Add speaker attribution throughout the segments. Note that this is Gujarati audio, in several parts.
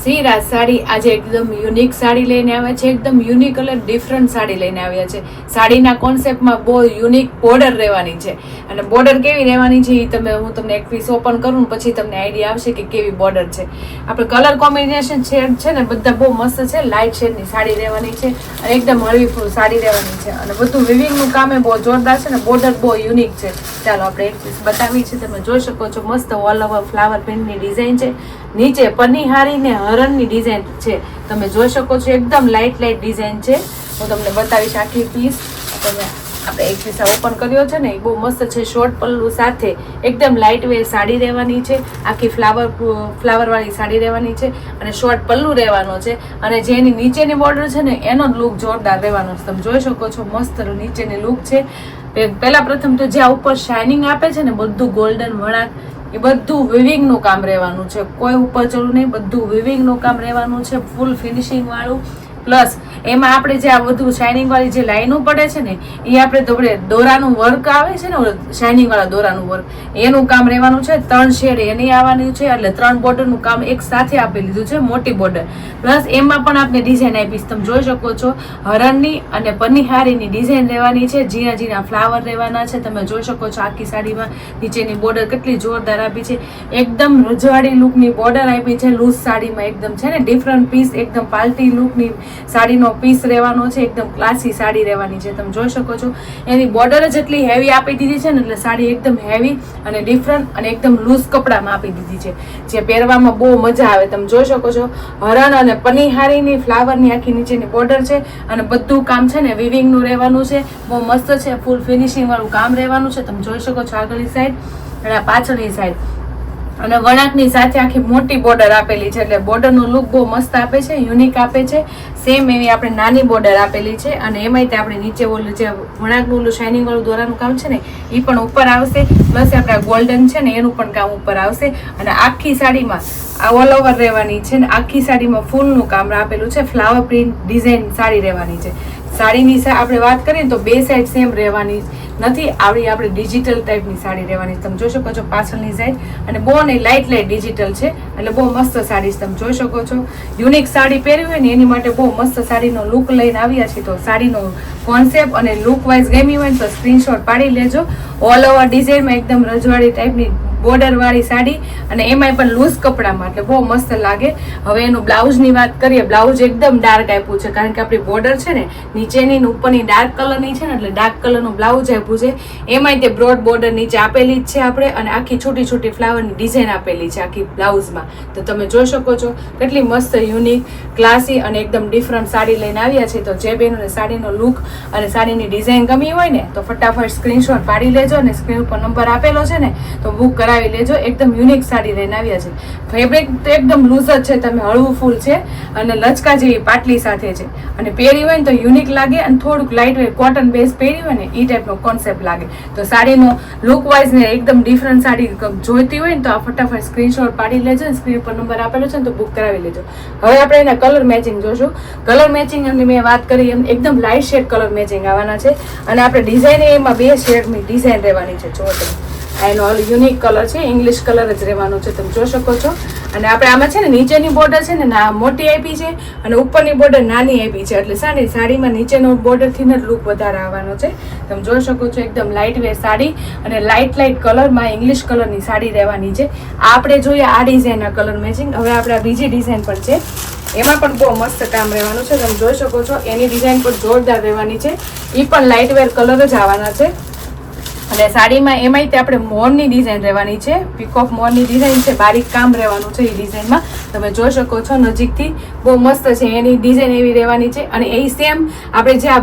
Speaker 1: શ્રી રાજ સાડી આજે એકદમ યુનિક સાડી લઈને આવ્યા છે, એકદમ યુનિક અને ડિફરન્ટ સાડી લઈને આવ્યા છે. સાડીના કોન્સેપ્ટમાં બહુ યુનિક બોર્ડર રહેવાની છે અને બોર્ડર કેવી રહેવાની છે એ હું તમને એક પીસ ઓપન કરું પછી તમને આઈડિયા આવશે કે કેવી બોર્ડર છે. આપણે કલર કોમ્બિનેશન શેડ છે ને બધા બહુ મસ્ત છે, લાઇટ શેડની સાડી રહેવાની છે અને એકદમ હળવી ફૂલ સાડી રહેવાની છે અને બધું વિવિંગનું કામ એ બહુ જોરદાર છે ને બોર્ડર બહુ યુનિક છે. ચાલો આપણે એક પીસ બતાવી છે, તમે જોઈ શકો છો મસ્ત ઓલ ઓવર ફ્લાવર પ્રિન્ટની ડિઝાઇન છે, નીચે પનીહારી ને હરણની ડિઝાઇન છે, તમે જોઈ શકો છો એકદમ લાઇટ ડિઝાઇન છે. હું તમને બતાવીશ આખી પીસ. આપણે એક પીસ ઓપન કર્યો છે ને એ બહુ મસ્ત છે, શોર્ટ પલ્લુ સાથે એકદમ લાઇટ વેટ સાડી રહેવાની છે, આખી ફ્લાવર વાળી સાડી રહેવાની છે અને શોર્ટ પલ્લુ રહેવાનો છે અને જેની નીચેની બોર્ડર છે ને એનો લુક જોરદાર રહેવાનો છે. તમે જોઈ શકો છો મસ્ત નીચેની લુક છે. પહેલા પ્રથમ તો જ્યાં ઉપર શાઇનિંગ આપે છે ને બધું ગોલ્ડન વળાંક એ બધું વિવિંગ નું કામ રહેવાનું છે, કોઈ ઉપર ચડવું નહીં, બધું વિવિંગ નું કામ રહેવાનું છે, ફૂલ ફિનિશિંગ વાળું. પ્લસ એમાં આપણે જે આ બધું શાઇનિંગ વાળી જે લાઈનો પડે છે ને એ આપણે દોરાનું વર્ક આવે છે ને શાઇનિંગ વાળા દોરાનું વર્ક એનું કામ રહેવાનું છે. 3 શેડ એની આવવાની છે એટલે 3 બોર્ડરનું કામ એક સાથે આપી લીધું છે, મોટી બોર્ડર. પ્લસ એમાં પણ આપણે ડિઝાઇન આપીશ, તમે જોઈ શકો છો હરણની અને પનીહારીની ડિઝાઇન રહેવાની છે, ઝીણા ઝીણા ફ્લાવર રહેવાના છે. તમે જોઈ શકો છો આખી સાડીમાં નીચેની બોર્ડર કેટલી જોરદાર આપી છે, એકદમ રજવાડી લુકની બોર્ડર આપી છે. લૂઝ સાડીમાં એકદમ છે ને ડિફરન્ટ પીસ, એકદમ પાર્ટી લુકની સાડીનો પીસ રહેવાનો છે, એકદમ ક્લાસી સાડી રહેવાની છે. તમે જોઈ શકો છો એની બોર્ડર જ એટલી હેવી આપી દીધી છે ને એટલે સાડી એકદમ હેવી અને ડિફરન્ટ અને એકદમ લૂઝ કપડામાં આપી દીધી છે, જે પહેરવામાં બહુ મજા આવે. તમે જોઈ શકો છો હરણ અને પનીહારીની ફ્લાવરની આખી નીચેની બોર્ડર છે અને બધું કામ છે ને વિવિંગ નું રહેવાનું છે, બહુ મસ્ત છે, ફૂલ ફિનિશિંગ વાળું કામ રહેવાનું છે. તમે જોઈ શકો છો આગળની સાઈડ અને પાછળની સાઈડ અને વણાકની સાથે આખી મોટી બોર્ડર આપેલી છે એટલે બોર્ડરનો લુક બહુ મસ્ત આપે છે, યુનિક આપે છે. સેમ એવી આપણે નાની બોર્ડર આપેલી છે અને એમાંય તે આપણે નીચે ઓલું જે વણાકનું ઓલું શાઇનિંગ વાળું દોરાનું કામ છે ને એ પણ ઉપર આવશે, પ્લસ આપણે ગોલ્ડન છે ને એનું પણ કામ ઉપર આવશે અને આખી સાડીમાં આ ઓલ ઓવર રહેવાની છે ને આખી સાડીમાં ફૂલનું કામ આપેલું છે, ફ્લાવર પ્રિન્ટ ડિઝાઇન સાડી રહેવાની છે. સાડીની આપણે વાત કરીએ તો બે સાઈડ સેમ રહેવાની નથી, આવી આપણે ડિજિટલ ટાઈપની સાડી રહેવાની. તમે જોઈ શકો છો પાછળની સાઈડ અને બહુ ને લાઇટ ડિજિટલ છે એટલે બહુ મસ્ત સાડી તમે જોઈ શકો છો. યુનિક સાડી પહેરવી હોય ને એની માટે બહુ મસ્ત સાડીનો લુક લઈને આવ્યા છે. તો સાડીનો કોન્સેપ્ટ અને લુક વાઇઝ ગમી હોય તો સ્ક્રીનશોટ પાડી લેજો. ઓલ ઓવર ડિઝાઇનમાં એકદમ રજવાડી ટાઈપની બોર્ડર વાળી સાડી અને એમાંય પણ લૂઝ કપડામાં એટલે બહુ મસ્ત લાગે. હવે એનું બ્લાઉઝની વાત કરીએ, બ્લાઉઝ એકદમ ડાર્ક આપ્યું છે કારણ કે આપણી બોર્ડર છે ને નીચેની ઉપરની ડાર્ક કલરની છે ને એટલે ડાર્ક કલરનું બ્લાઉઝ આપ્યું છે. એમાંય તે બ્રોડ બોર્ડર નીચે આપેલી જ છે આપણે અને આખી છોટી છોટી ફ્લાવરની ડિઝાઇન આપેલી છે આખી બ્લાઉઝમાં. તો તમે જોઈ શકો છો કેટલી મસ્ત યુનિક ક્લાસી અને એકદમ ડિફરન્ટ સાડી લઈને આવ્યા છે. તો જે બેનોને સાડીનો લુક અને સાડીની ડિઝાઇન ગમી હોય ને તો ફટાફટ સ્ક્રીનશોટ પાડી લેજો અને સ્ક્રીન ઉપર નંબર આપેલો છે ને તો બુક કરાવી લેજો. એકદમ યુનિક સાડી લઈને આવ્યા છે. ફેબ્રિક તો એકદમ લૂઝ જ છે, તમે હળવું ફૂલ છે અને લચકા જેવી પાટલી સાથે છે અને પહેરી હોય ને તો યુનિક લાગે અને થોડુંક લાઇટ વેટ કોટન બેઝ પહેરી હોય ને એ ટાઈપનો કોન્સેપ્ટ લાગે. તો સાડીનો લુક વાઇઝ ને એકદમ ડિફરન્ટ સાડી જોઈતી હોય ને તો આ ફટાફટ સ્ક્રીનશોટ પાડી લેજો, સ્ક્રીન પર નંબર આપેલો છે ને તો બુક કરાવી લેજો. હવે આપણે એના કલર મેચિંગ જોશું. કલર મેચિંગ અને મેં વાત કરી એમ એકદમ લાઇટ શેડ કલર મેચિંગ આવવાના છે અને આપણે ડિઝાઇન એમાં 2 શેડની ડિઝાઇન રહેવાની છે. જો એનો યુનિક કલર છે, ઇંગ્લિશ કલર જ રહેવાનો છે, તમે જોઈ શકો છો. અને આપણે આમાં છે ને નીચેની બોર્ડર છે ને મોટી આપી છે અને ઉપરની બોર્ડર નાની આપી છે એટલે સાડીમાં નીચેનો બોર્ડરથી જ લુક વધારે આવવાનો છે. તમે જોઈ શકો છો એકદમ લાઇટ વેટ સાડી અને લાઇટ કલરમાં ઇંગ્લિશ કલરની સાડી રહેવાની છે. આપણે જોઈએ આ ડિઝાઇનના કલર મેચિંગ. હવે આપણે આ બીજી ડિઝાઇન પણ છે, એમાં પણ બહુ મસ્ત કામ રહેવાનું છે. તમે જોઈ શકો છો એની ડિઝાઇન પણ જોરદાર રહેવાની છે, એ પણ લાઇટ વેર કલર જ આવવાના છે. અને સાડીમાં એમાંય તે આપણે મોરની ડિઝાઇન રહેવાની છે, પીકોક મોરની ડિઝાઇન છે, બારીક કામ રહેવાનું છે એ ડિઝાઇનમાં. તમે જોઈ શકો છો નજીકથી બહુ મસ્ત છે, એની ડિઝાઇન એવી રહેવાની છે અને એ સેમ આપણે જે આ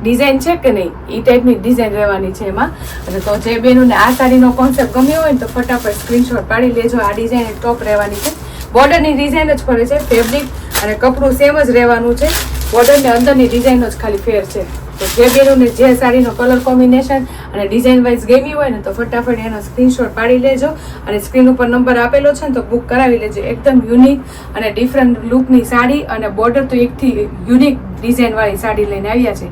Speaker 1: ડિઝાઇન છે કે નહીં એ ટાઈપની ડિઝાઇન રહેવાની છે એમાં. અને તો જે બેનોને આ સાડીનો કોન્સેપ્ટ ગમ્યો હોય ને તો ફટાફટ સ્ક્રીનશોટ પાડી લેજો. આ ડિઝાઇન ટોપ રહેવાની છે, બોર્ડરની ડિઝાઇન જ ફરે છે, ફેબ્રિક અને કપડું સેમ જ રહેવાનું છે, બોર્ડરની અંદરની ડિઝાઇનનો જ ખાલી ફેર છે. તો જે બેનોને જે સાડીનો કલર કોમ્બિનેશન અને ડિઝાઇન વાઇઝ ગમી હોય ને તો ફટાફટ એનો સ્ક્રીનશોટ પાડી લેજો અને સ્ક્રીન ઉપર નંબર આપેલો છે ને તો બુક કરાવી લેજો. એકદમ યુનિક અને ડિફરન્ટ લુકની સાડી અને બોર્ડર તો એકથી યુનિક ડિઝાઇન વાળી સાડી લઈને આવ્યા છે.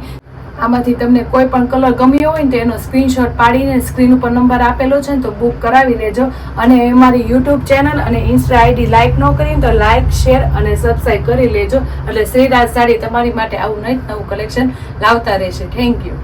Speaker 1: આમાંથી તમને કોઈ પણ કલર ગમ્યો હોય ને તો એનો સ્ક્રીનશોટ પાડીને સ્ક્રીન ઉપર નંબર આપેલો છે ને તો બુક કરાવી લેજો. અને અમારી યુટ્યુબ ચેનલ અને ઇન્સ્ટા આઈડી લાઇક ન કરીને તો લાઇક, શેર અને સબસ્ક્રાઈબ કરી લેજો. એટલે શ્રીરાજ સાડી તમારી માટે આવું નવું કલેક્શન લાવતા રહેશે. Thank you.